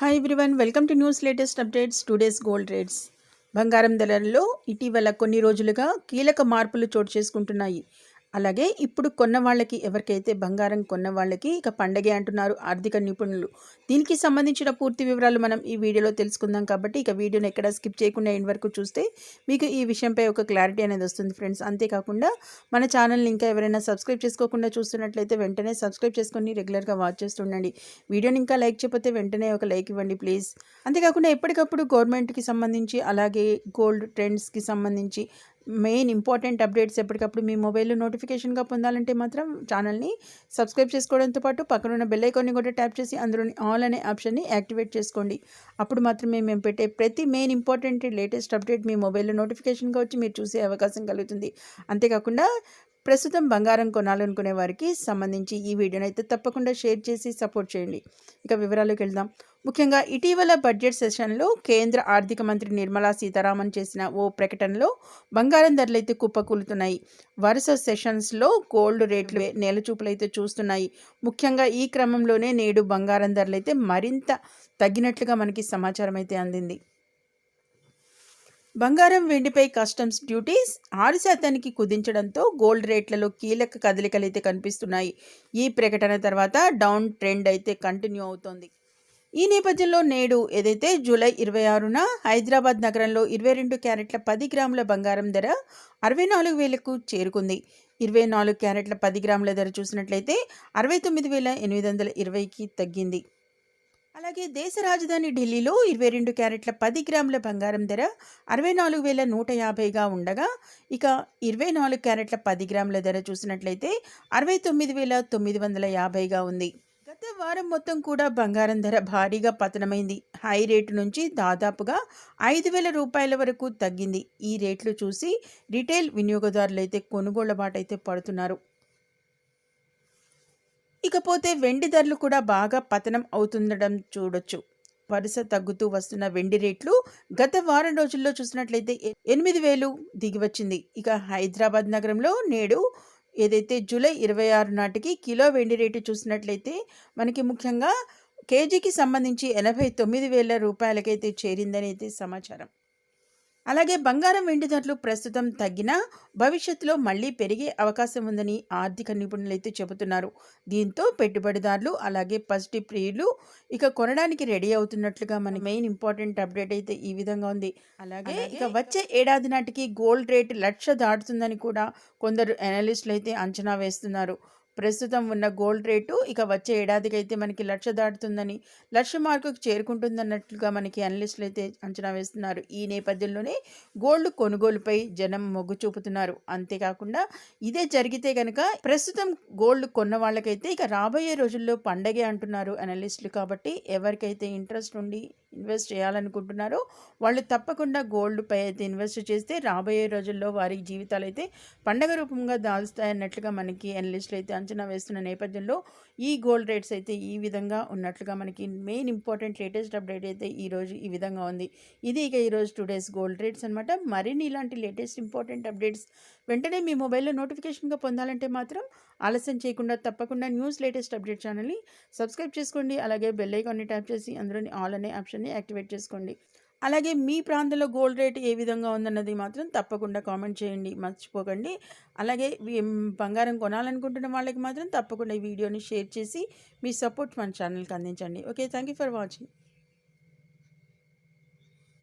Hi everyone, welcome to news latest updates. Today's gold rates. బంగారం ధరల్లో ఇటీవల కొన్ని రోజులుగా కీలక మార్పులు చోటు చేసుకుంటున్నాయి. అలాగే ఇప్పుడు కొన్న వాళ్ళకి, ఎవరికైతే బంగారం కొన్న వాళ్ళకి ఇక పండగే అంటున్నారు ఆర్థిక నిపుణులు. దీనికి సంబంధించిన పూర్తి వివరాలు మనం ఈ వీడియోలో తెలుసుకుందాం. కాబట్టి ఇక వీడియోని ఎక్కడ స్కిప్ చేయకుండా ఎండ్ వరకు చూస్తే మీకు ఈ విషయంపై ఒక క్లారిటీ అనేది వస్తుంది ఫ్రెండ్స్. అంతేకాకుండా మన ఛానల్ని ఇంకా ఎవరైనా సబ్స్క్రైబ్ చేసుకోకుండా చూస్తున్నట్లయితే వెంటనే సబ్స్క్రైబ్ చేసుకొని రెగ్యులర్గా వాచ్ చేస్తుండండి. వీడియోని ఇంకా లైక్ చేయకపోతే వెంటనే ఒక లైక్ ఇవ్వండి ప్లీజ్. అంతేకాకుండా ఎప్పటికప్పుడు గవర్నమెంట్కి సంబంధించి, అలాగే గోల్డ్ ట్రెండ్స్కి సంబంధించి మెయిన్ ఇంపార్టెంట్ అప్డేట్స్ ఎప్పటికప్పుడు మీ మొబైల్లో నోటిఫికేషన్గా పొందాలంటే మాత్రం ఛానల్ని సబ్స్క్రైబ్ చేసుకోవడంతో పాటు పక్కనున్న బెల్ ఐకాన్ని కూడా ట్యాప్ చేసి అందులోని ఆల్ అనే ఆప్షన్ని యాక్టివేట్ చేసుకోండి. అప్పుడు మాత్రమే మేము పెట్టే ప్రతి మెయిన్ ఇంపార్టెంట్ లేటెస్ట్ అప్డేట్ మీ మొబైల్లో నోటిఫికేషన్గా వచ్చి మీరు చూసే అవకాశం కలుగుతుంది. అంతేకాకుండా ప్రస్తుతం బంగారం కొనాలనుకునే వారికి సంబంధించి ఈ వీడియోని అయితే తప్పకుండా షేర్ చేసి సపోర్ట్ చేయండి. ఇక వివరాలకు వెళ్దాం. ముఖ్యంగా ఇటీవల బడ్జెట్ సెషన్లో కేంద్ర ఆర్థిక మంత్రి నిర్మలా సీతారామన్ చేసిన ఓ ప్రకటనలో బంగారం ధరలు అయితే కుప్పకూలుతున్నాయి. వరుస సెషన్స్లో గోల్డ్ రేట్లు నేలచూపులైతే చూస్తున్నాయి. ముఖ్యంగా ఈ క్రమంలోనే నేడు బంగారం ధరలు అయితే మరింత తగ్గినట్లుగా మనకి సమాచారం అయితే అందింది. బంగారం, వెండిపై కస్టమ్స్ డ్యూటీస్ 6% కుదించడంతో గోల్డ్ రేట్లలో కీలక కదలికలు అయితే కనిపిస్తున్నాయి. ఈ ప్రకటన తర్వాత డౌన్ ట్రెండ్ అయితే కంటిన్యూ అవుతోంది. ఈ నేపథ్యంలో నేడు ఏదైతే జూలై 26న హైదరాబాద్ నగరంలో 22 క్యారెట్ల 10 గ్రాముల బంగారం ధర 64,000కు చేరుకుంది. 24 క్యారెట్ల 10 గ్రాముల ధర చూసినట్లయితే 69,820కి తగ్గింది. అలాగే దేశ రాజధాని ఢిల్లీలో 22 క్యారెట్ల 10 గ్రాముల బంగారం ధర 64,150గా ఉండగా, ఇక 24 క్యారెట్ల 10 గ్రాముల ధర చూసినట్లయితే 69,950గా ఉంది. గత వారం మొత్తం కూడా బంగారం ధర భారీగా పతనమైంది. హై రేటు నుంచి దాదాపుగా 5,000 రూపాయల వరకు తగ్గింది. ఈ రేట్లు చూసి రిటైల్ వినియోగదారులు అయితే కొనుగోళ్ల బాటైతే పడుతున్నారు. ఇకపోతే వెండి ధరలు కూడా బాగా పతనం అవుతుండడం చూడొచ్చు. వరుస తగ్గుతూ వస్తున్న వెండి రేట్లు గత వారం రోజుల్లో చూసినట్లయితే 8,000 దిగివచ్చింది. ఇక హైదరాబాద్ నగరంలో నేడు ఏదైతే జూలై 26 నాటికి కిలో వెండి రేటు చూసినట్లయితే మనకి ముఖ్యంగా కేజీకి సంబంధించి 89,000 రూపాయలకైతే చేరిందని అయితే సమాచారం. అలాగే బంగారం, వెండి ధరలు ప్రస్తుతం తగ్గినా భవిష్యత్తులో మళ్లీ పెరిగే అవకాశం ఉందని ఆర్థిక నిపుణులు అయితే చెబుతున్నారు. దీంతో పెట్టుబడిదారులు, అలాగే పసిటి ప్రియులు ఇక కొనడానికి రెడీ అవుతున్నట్లుగా మన మెయిన్ ఇంపార్టెంట్ అప్డేట్ అయితే ఈ విధంగా ఉంది. అలాగే ఇక వచ్చే ఏడాది నాటికి గోల్డ్ రేట్ 1,00,000 దాటుతుందని కూడా కొందరు అనలిస్టులు అయితే అంచనా వేస్తున్నారు. ప్రస్తుతం ఉన్న గోల్డ్ రేటు ఇక వచ్చే ఏడాదికి అయితే మనకి 1,00,000 దాటుతుందని, 1,00,000 మార్కుకు చేరుకుంటుందన్నట్లుగా మనకి అనలిస్టులు అయితే అంచనా వేస్తున్నారు. ఈ నేపథ్యంలోనే గోల్డ్ కొనుగోలుపై జనం మొగ్గు చూపుతున్నారు. అంతేకాకుండా ఇదే జరిగితే కనుక ప్రస్తుతం గోల్డ్ కొన్న వాళ్ళకైతే ఇక రాబోయే రోజుల్లో పండగే అంటున్నారు అనలిస్టులు. కాబట్టి ఎవరికైతే ఇంట్రెస్ట్ ఉండి ఇన్వెస్ట్ చేయాలనుకుంటున్నారో వాళ్ళు తప్పకుండా గోల్డ్పై అయితే ఇన్వెస్ట్ చేస్తే రాబోయే రోజుల్లో వారి జీవితాలు అయితే పండగ రూపంగా దాల్స్తాయన్నట్లుగా మనకి అనలిస్టులు అయితే అంచనా వేస్తున్న నేపథ్యంలో ఈ గోల్డ్ రేట్స్ అయితే ఈ విధంగా ఉన్నట్లుగా మనకి మెయిన్ ఇంపార్టెంట్ లేటెస్ట్ అప్డేట్ అయితే ఈరోజు ఈ విధంగా ఉంది. ఇది ఇక ఈరోజు టుడేస్ గోల్డ్ రేట్స్ అనమాట. మరిన్ని ఇలాంటి లేటెస్ట్ ఇంపార్టెంట్ అప్డేట్స్ వెంటనే మీ మొబైల్లో నోటిఫికేషన్గా పొందాలంటే మాత్రం ఆలస్యం చేయకుండా తప్పకుండా న్యూస్ లేటెస్ట్ అప్డేట్ ఛానల్ని సబ్స్క్రైబ్ చేసుకోండి. అలాగే బెల్ ఐకాన్ని ట్యాప్ చేసి అందులోని ఆల్ అనే ఆప్షన్ని యాక్టివేట్ చేసుకోండి. అలాగే మీ ప్రాంతంలో గోల్డ్ రేట్ ఏ విధంగా ఉందన్నది మాత్రం తప్పకుండా కామెంట్ చేయండి, మర్చిపోకండి. అలాగే బంగారం కొనాలనుకుంటున్న వాళ్ళకి మాత్రం తప్పకుండా ఈ వీడియోని షేర్ చేసి మీ సపోర్ట్ మన ఛానల్కి అందించండి. Okay, thank you for watching.